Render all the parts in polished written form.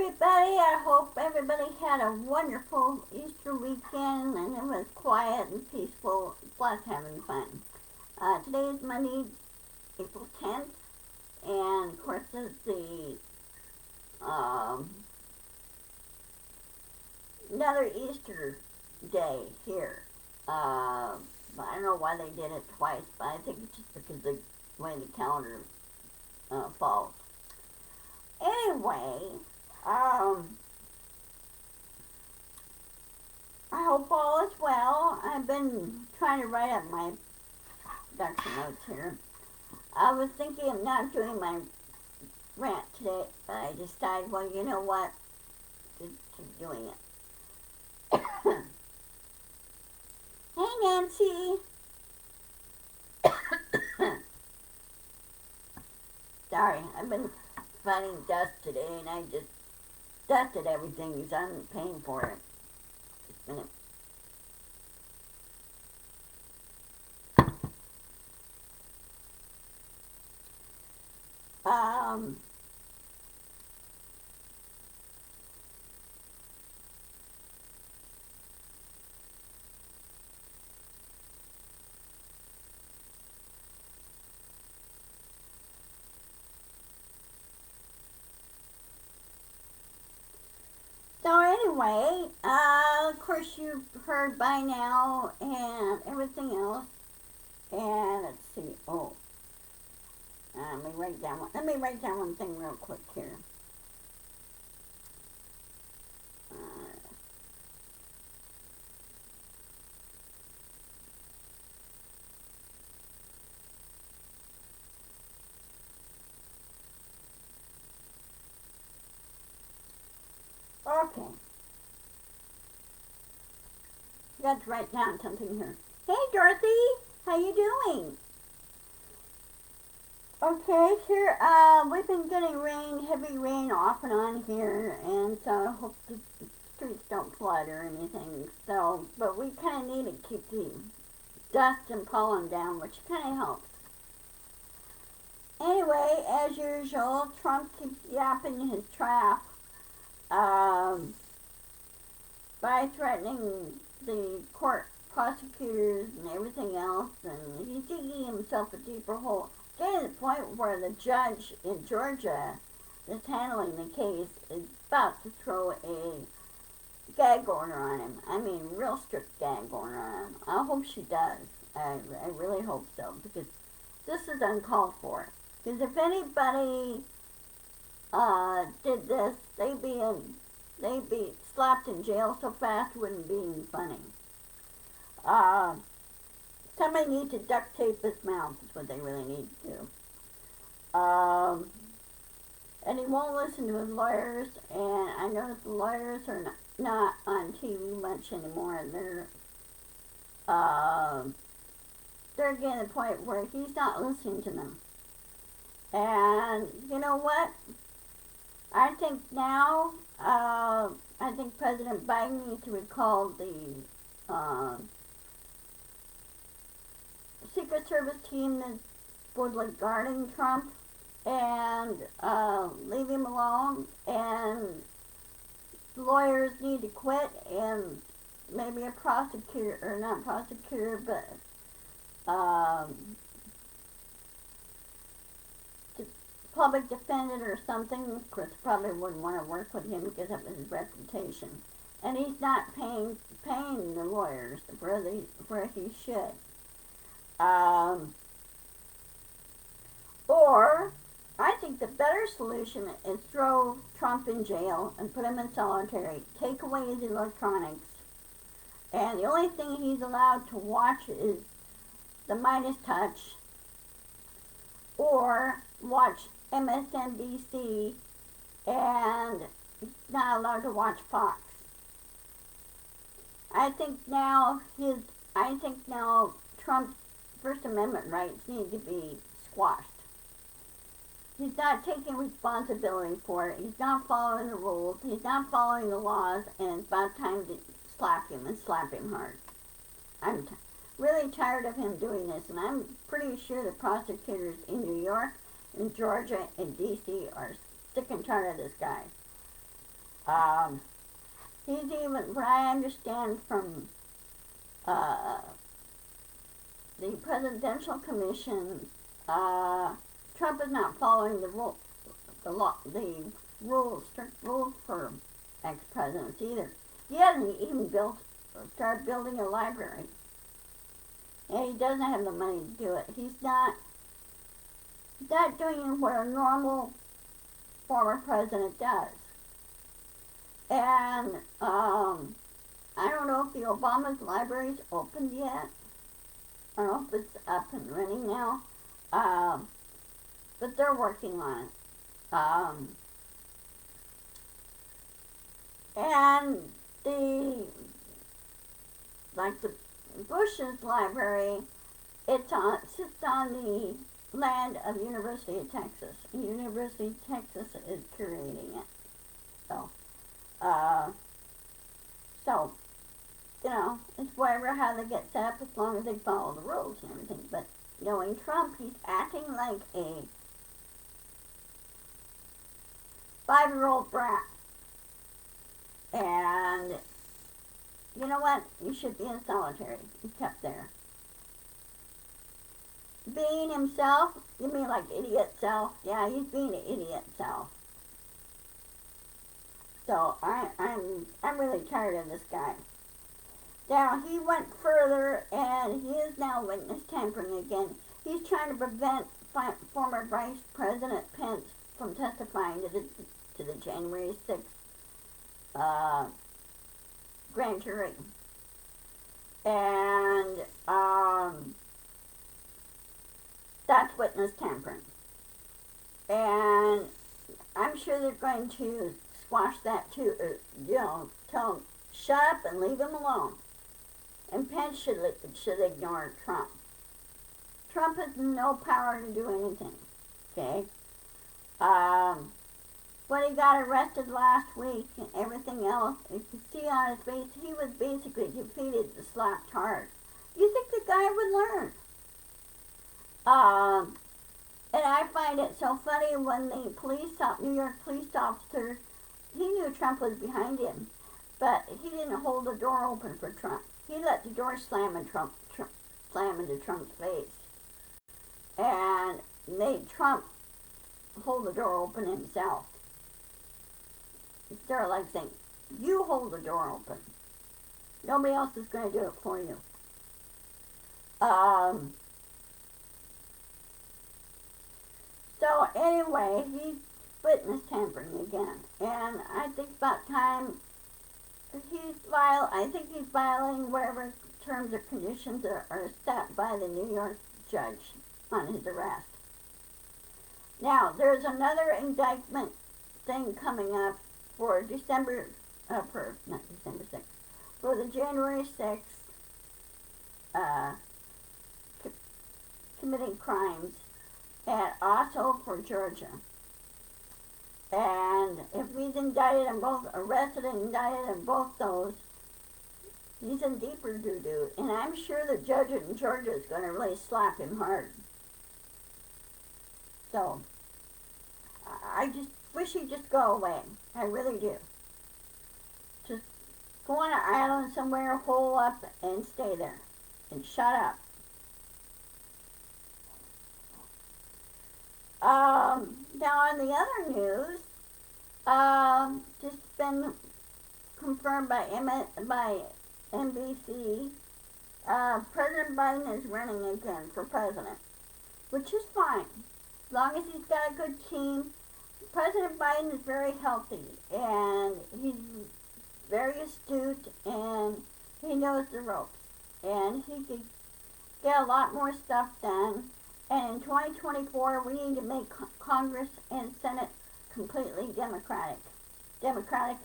everybody. I hope everybody had a wonderful Easter weekend and it was quiet and peaceful, plus having fun. Today is Monday, April 10th, and of course it's the another Easter day here. I don't know why they did it twice, but I think it's just because of the way the calendar falls. Anyway, I hope all is well. I've been trying to write up my production notes here. I was thinking of not doing my rant today, but I decided, well, you know what? Just keep doing it. Hey, Nancy. Sorry, I've been fighting dust today, and I just dusted everything because I'm paying for it. Just a minute. Um, so anyway, of course you've heard by now and everything else. And let's see. Oh, let me write down one. Let me write down one thing real quick here. Okay. Got to write down something here. Hey, Dorothy, how you doing? Okay, here, we've been getting rain, heavy rain off and on here, and so I hope the streets don't flood or anything. So, but we kind of need to keep the dust and pollen down, which kind of helps. Anyway, as usual, Trump keeps yapping his trap by threatening the court prosecutors and everything else, and he's digging himself a deeper hole. Getting to the point where the judge in Georgia that's handling the case is about to throw a gag order on him. I mean, real strict gag order on him. I hope she does. I really hope so, because this is uncalled for. Because if anybody did this, they'd be slapped in jail so fast it wouldn't be even funny. Somebody needs to duct tape his mouth is what they really need to do. And he won't listen to his lawyers, and I notice the lawyers are not on TV much anymore. They're getting to the point where he's not listening to them. And you know what? I think now, I think President Biden needs to recall the Secret Service team that was like guarding Trump and leave him alone, and lawyers need to quit, and maybe a prosecutor, or not prosecutor, but public defendant or something. Of course, probably wouldn't want to work with him because of his reputation, and he's not paying the lawyers where he should. Or I think the better solution is throw Trump in jail and put him in solitary, take away his electronics, and the only thing he's allowed to watch is the Midas Touch, or watch MSNBC, and he's not allowed to watch Fox. I think now Trump's First Amendment rights need to be squashed. He's not taking responsibility for it. He's not following the rules. He's not following the laws, and it's about time to slap him and slap him hard. I'm really tired of him doing this, and I'm pretty sure the prosecutors in New York, in Georgia, and D.C. are sick and tired of this guy. Um, he's even, what I understand from uh, the Presidential Commission, Trump is not following the rules, strict rules for ex-presidents either. He hasn't even started building a library. And he doesn't have the money to do it. He's not doing what a normal former president does. And I don't know if the Obama's library's opened yet. I don't know if it's up and running now. But they're working on it. And the Bush's library, sits on the land of University of Texas. And University of Texas is curating it. So, so, it's whatever how they get set up as long as they follow the rules and everything. But knowing Trump, he's acting like a 5-year-old brat. And you know what? He should be in solitary. He's kept there. Being himself, you mean like idiot self? Yeah, he's being an idiot self. So I'm really tired of this guy. Now, he went further, and he is now witness tampering again. He's trying to prevent former Vice President Pence from testifying to the January 6th grand jury. And that's witness tampering. And I'm sure they're going to squash that too, tell him, shut up and leave him alone. And Pence should ignore Trump. Trump has no power to do anything, okay? When he got arrested last week and everything else, you could see on his face, he was basically defeated, slapped hard. You think the guy would learn? And I find it so funny when the New York police officer, he knew Trump was behind him, but he didn't hold the door open for Trump. He let the door slam into Trump's face, and made Trump hold the door open himself. Instead of saying, you hold the door open. Nobody else is going to do it for you. So anyway, he's witness tampering again. And I think about time I think he's violating whatever terms or conditions are set by the New York judge on his arrest. Now, there's another indictment thing coming up for not December 6th, for the January 6th committing crimes, and also for Georgia. And if he's arrested and indicted in both those, he's in deeper doo-doo. And I'm sure the judge in Georgia is going to really slap him hard. So, I just wish he'd just go away. I really do. Just go on an island somewhere, hole up, and stay there. And shut up. Now on the other news, just been confirmed by NBC, President Biden is running again for president, which is fine, as long as he's got a good team. President Biden is very healthy, and he's very astute, and he knows the ropes, and he can get a lot more stuff done. And in 2024, we need to make Congress and Senate completely democratically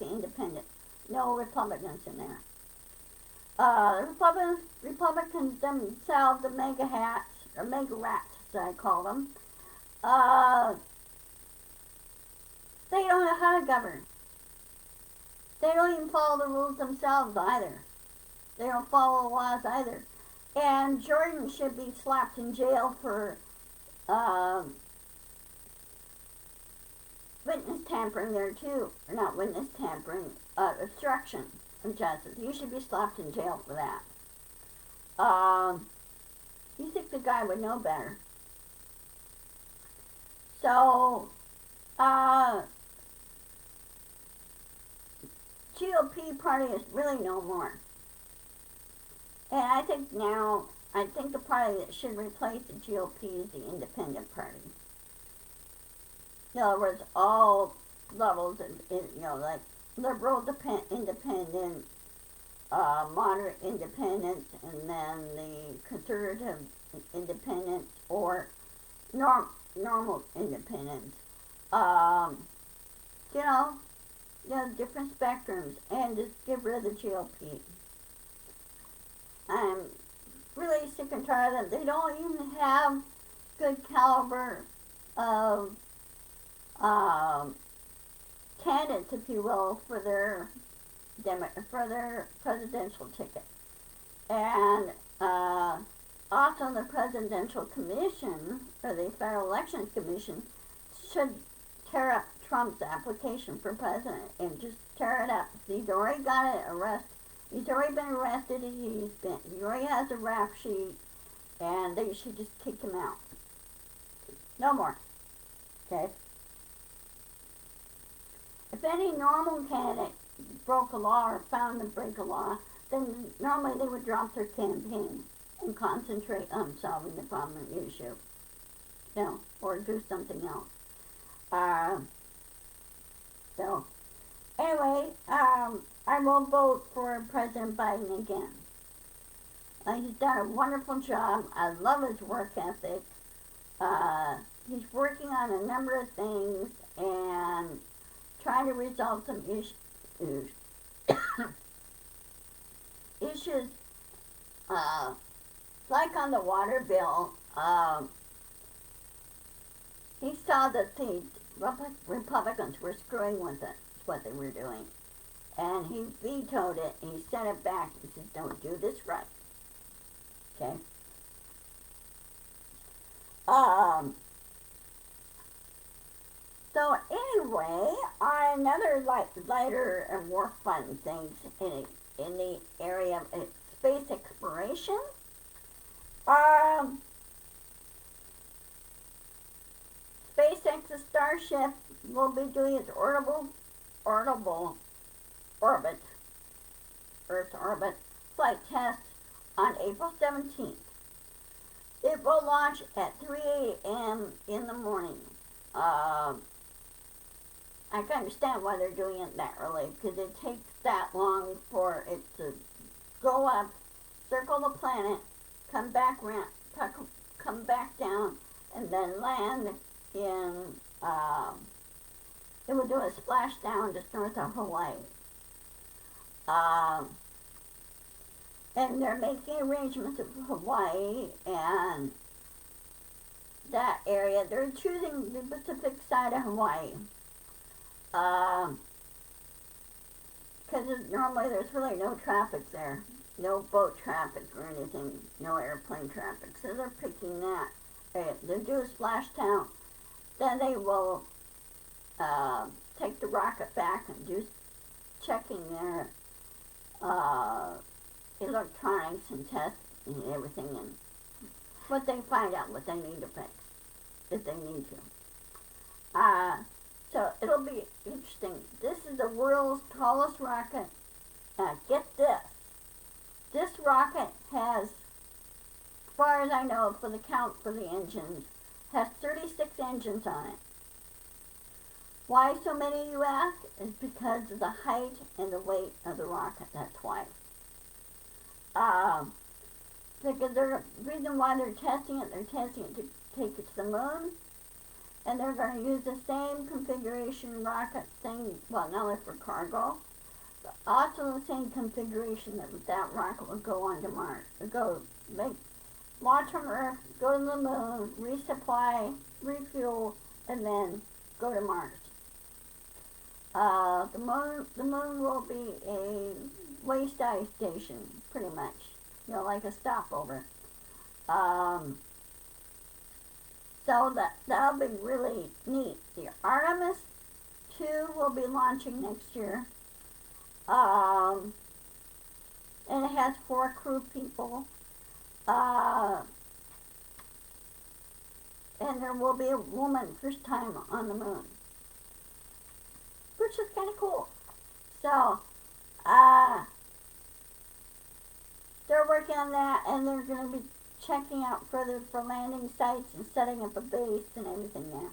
independent. No Republicans in there. Republicans themselves, the mega hats, or mega rats, as I call them, they don't know how to govern. They don't even follow the rules themselves either. They don't follow the laws either. And Jordan should be slapped in jail for witness tampering there too, or not witness tampering, obstruction of justice. You should be slapped in jail for that. You think the guy would know better? So, GOP party is really no more. And I think the party that should replace the GOP is the independent party. In other words, all levels, like liberal independent, moderate independent, and then the conservative independent, or normal independence. You know, different spectrums, and just get rid of the GOP. I'm really sick and tired of them. They don't even have good caliber of candidates, if you will, for their presidential ticket. And also the Presidential Commission, or the Federal Elections Commission, should tear up Trump's application for president and just tear it up. He's already got it arrested. He's already been arrested. He already has a rap sheet, and they should just kick him out. No more. Okay? If any normal candidate broke a law or found to break a law, then normally they would drop their campaign and concentrate on solving the problem issue. Or do something else. So, anyway, I will vote for President Biden again. He's done a wonderful job. I love his work ethic. He's working on a number of things and trying to resolve some issues. Like on the water bill, he saw that the Republicans were screwing with it, what they were doing. And he vetoed it, and he sent it back. He said, don't do this right. Okay? So anyway, another lighter and more fun things in the area of space exploration. SpaceX's Starship will be doing its Earth's orbit flight test on April 17th. It will launch at 3 a.m. in the morning. I can understand why they're doing it that early, because it takes that long for it to go up, circle the planet, come back down, and then land in, it will do a splashdown just north of Hawaii. And they're making arrangements with Hawaii and that area. They're choosing the Pacific side of Hawaii. Because normally there's really no traffic there. No boat traffic or anything. No airplane traffic. So they're picking that. They'll do a splashdown. Then they will take the rocket back and do checking their electronics and tests and everything, and what they find out, what they need to fix, if they need to. So it'll be interesting. This is the world's tallest rocket. Get this. This rocket has, as far as I know, for the count for the engines, has 36 engines on it. Why so many, you ask? Is because of the height and the weight of the rocket. That's why. Because the reason why they're testing it to take it to the moon, and they're going to use the same configuration rocket thing, well, not only for cargo, but also the same configuration that rocket will go on to Mars. Launch from Earth, go to the moon, resupply, refuel, and then go to Mars. The moon will be a waste ice station, pretty much. Like a stopover. So that'll be really neat. The Artemis 2 will be launching next year. Um, and it has 4 crew people. And there will be a woman first time on the moon, which is kind of cool. So, they're working on that, and they're going to be checking out further for landing sites and setting up a base and everything there.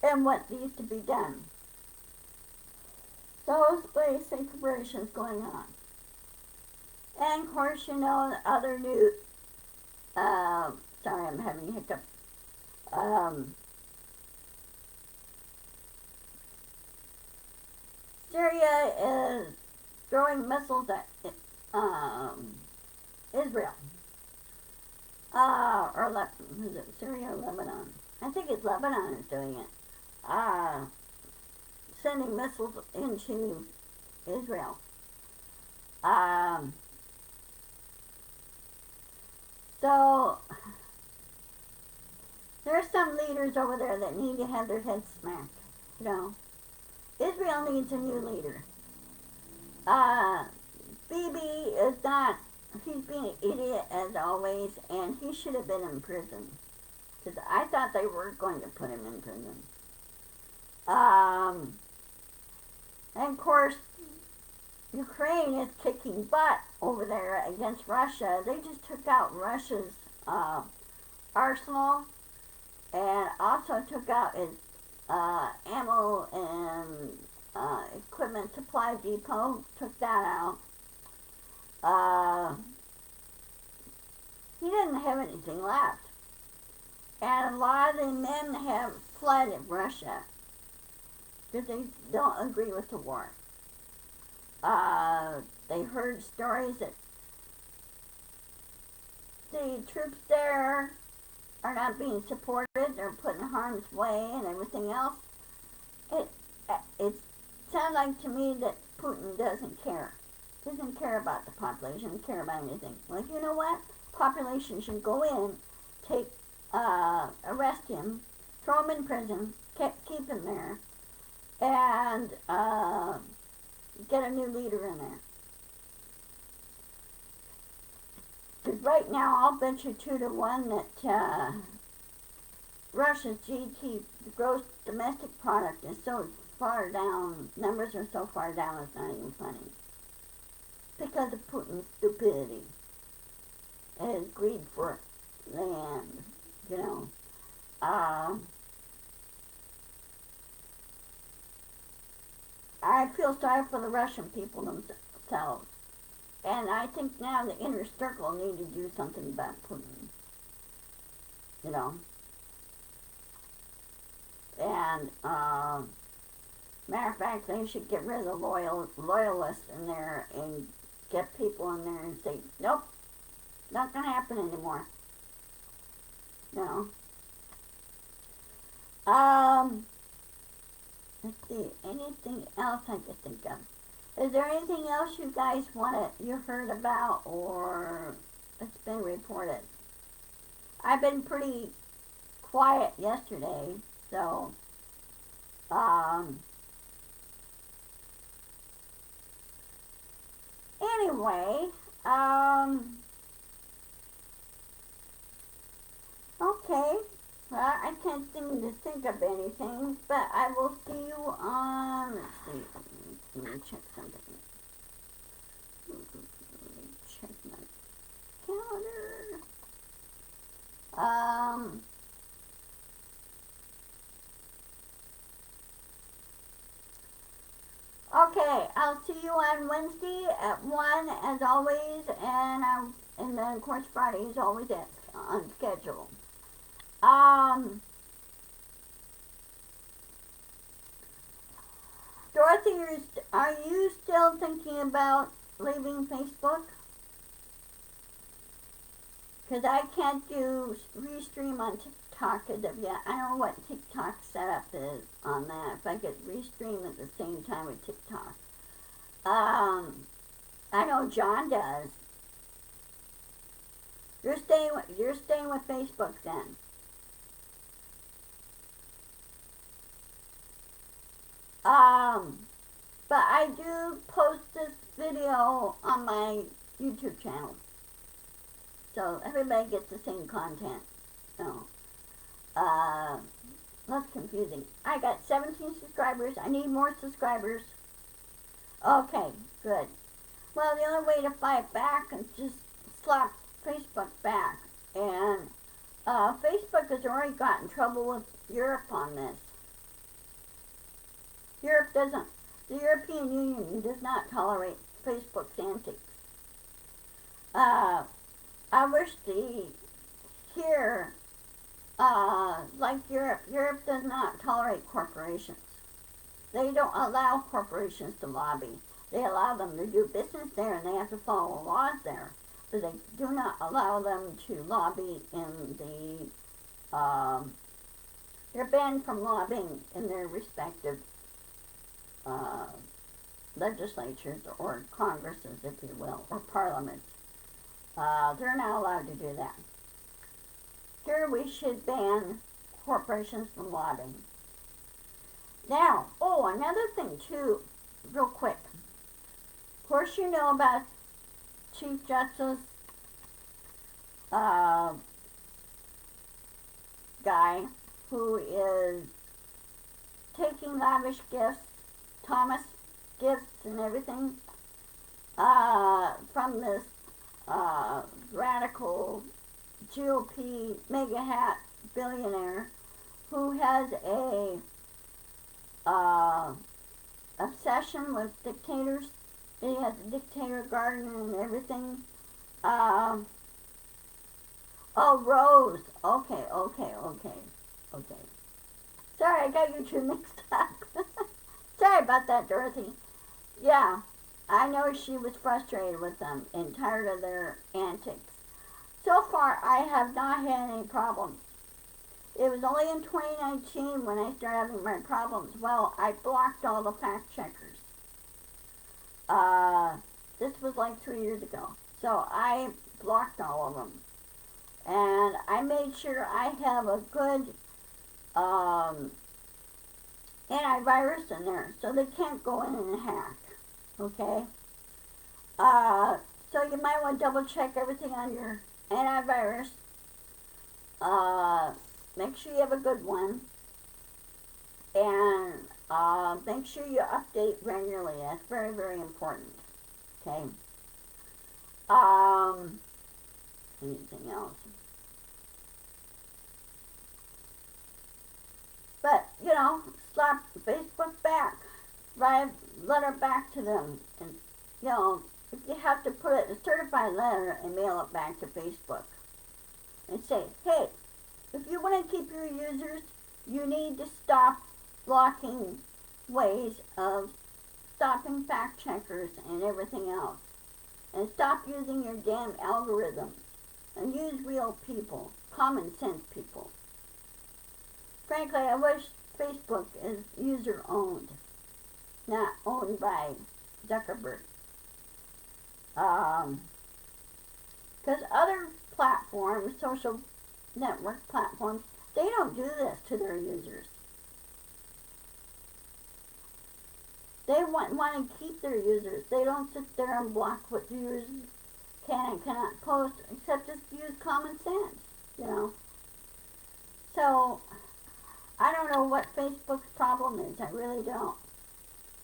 And what needs to be done. Those basic operations going on. And of course, you know, the other new, sorry, I'm having a hiccup. Syria is throwing missiles at Israel. Or is it Syria or Lebanon? I think it's Lebanon is doing it. Sending missiles into Israel. So there's some leaders over there that need to have their heads smacked. You know, Israel needs a new leader. Bibi is not. He's being an idiot as always, and he should have been in prison. Because I thought they were going to put him in prison. And of course, Ukraine is kicking butt over there against Russia. They just took out Russia's arsenal and also took out its ammo and equipment supply depot. Took that out. He didn't have anything left. And a lot of the men have fled in Russia because they don't agree with the war. They heard stories that the troops there are not being supported, they're put in harm's way and everything else. It sounds like to me that Putin doesn't care. Doesn't care about the population, doesn't care about anything. Like, you know what? Population should go in, arrest him, throw him in prison, keep him there, and get a new leader in there. Because right now, I'll bet you 2 to 1 that Russia's GDP, the gross domestic product, is so far down, numbers are so far down, it's not even funny. Because of Putin's stupidity and his greed for land, you know. I feel sorry for the Russian people themselves. And I think now the inner circle need to do something about Putin. You know. And, matter of fact, they should get rid of the loyalists in there and get people in there and say, nope, not going to happen anymore. You know. Let's see, anything else I could think of? Is there anything else you guys you heard about or it's been reported? I've been pretty quiet yesterday, so, anyway, okay. Well, I can't seem to think of anything, but I will see you on, let's see, let me check something. Let me check my calendar. Okay, I'll see you on Wednesday at 1 as always, and then of course Friday is always on schedule. Dorothy, are you still thinking about leaving Facebook? Because I can't do restream on TikTok as of yet. I don't know what TikTok setup is on that. If I could restream at the same time with TikTok. I know John does. You're staying with Facebook then. But I do post this video on my YouTube channel. So everybody gets the same content. So, that's confusing. I got 17 subscribers. I need more subscribers. Okay, good. Well, the only way to fight back is just slap Facebook back. And Facebook has already got in trouble with Europe on this. Europe doesn't. The European Union does not tolerate Facebook's antics. I wish here, like Europe does not tolerate corporations. They don't allow corporations to lobby. They allow them to do business there and they have to follow laws there. But they do not allow them to lobby in they're banned from lobbying in their respective legislatures or congresses, if you will, or parliaments. They're not allowed to do that. Here we should ban corporations from lobbying. Now, another thing too, real quick. Of course you know about Chief Justice guy who is taking lavish gifts, Thomas gifts and everything, from this radical GOP mega hat billionaire who has a obsession with dictators. He has a dictator garden and everything. Rose. Okay. Sorry, I got you two mixed up. Sorry about that, Dorothy. Yeah, I know she was frustrated with them and tired of their antics. So far, I have not had any problems. It was only in 2019 when I started having my problems. Well, I blocked all the fact checkers. This was like 3 years ago. So I blocked all of them. And I made sure I have a good antivirus in there so they can't go in and hack. Okay? So you might want to double check everything on your antivirus. Make sure you have a good one. And make sure you update regularly. That's very, very important. Okay? Anything else? But, slap Facebook back. Write a letter back to them. And, if you have to put it in a certified letter and mail it back to Facebook. And say, hey, if you want to keep your users, you need to stop blocking ways of stopping fact checkers and everything else. And stop using your damn algorithms. And use real people, common sense people. Frankly, I wish Facebook is user-owned, not owned by Zuckerberg. Because other platforms, social network platforms, they don't do this to their users. They want to keep their users. They don't sit there and block what the users can and cannot post, except just use common sense, So, I don't know what Facebook's problem is. I really don't.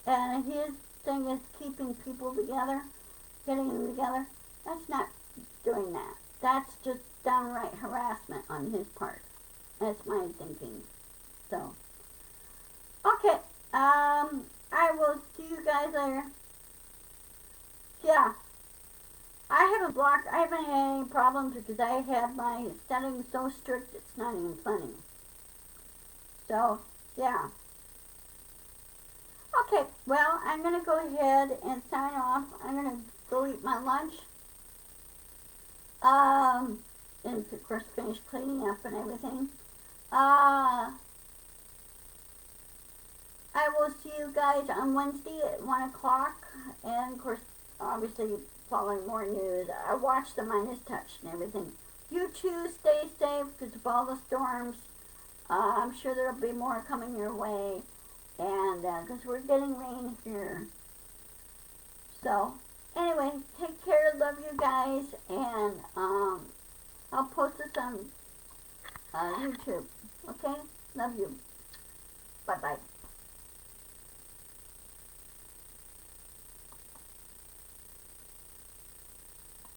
And his thing is keeping people together, getting them together. That's not doing that. That's just downright harassment on his part. That's my thinking. So, okay. I will see you guys later. Yeah. I haven't had any problems because I have my settings so strict it's not even funny. So, yeah. Okay, well, I'm going to go ahead and sign off. I'm going to go eat my lunch. And of course finish cleaning up and everything. I will see you guys on Wednesday at 1 o'clock. And of course, obviously, following more news. I watch the Midas Touch and everything. You too, stay safe because of all the storms. I'm sure there'll be more coming your way. and because we're getting rain here. So anyway, take care. Love you guys, and I'll post this on YouTube. Okay, love you. Bye bye.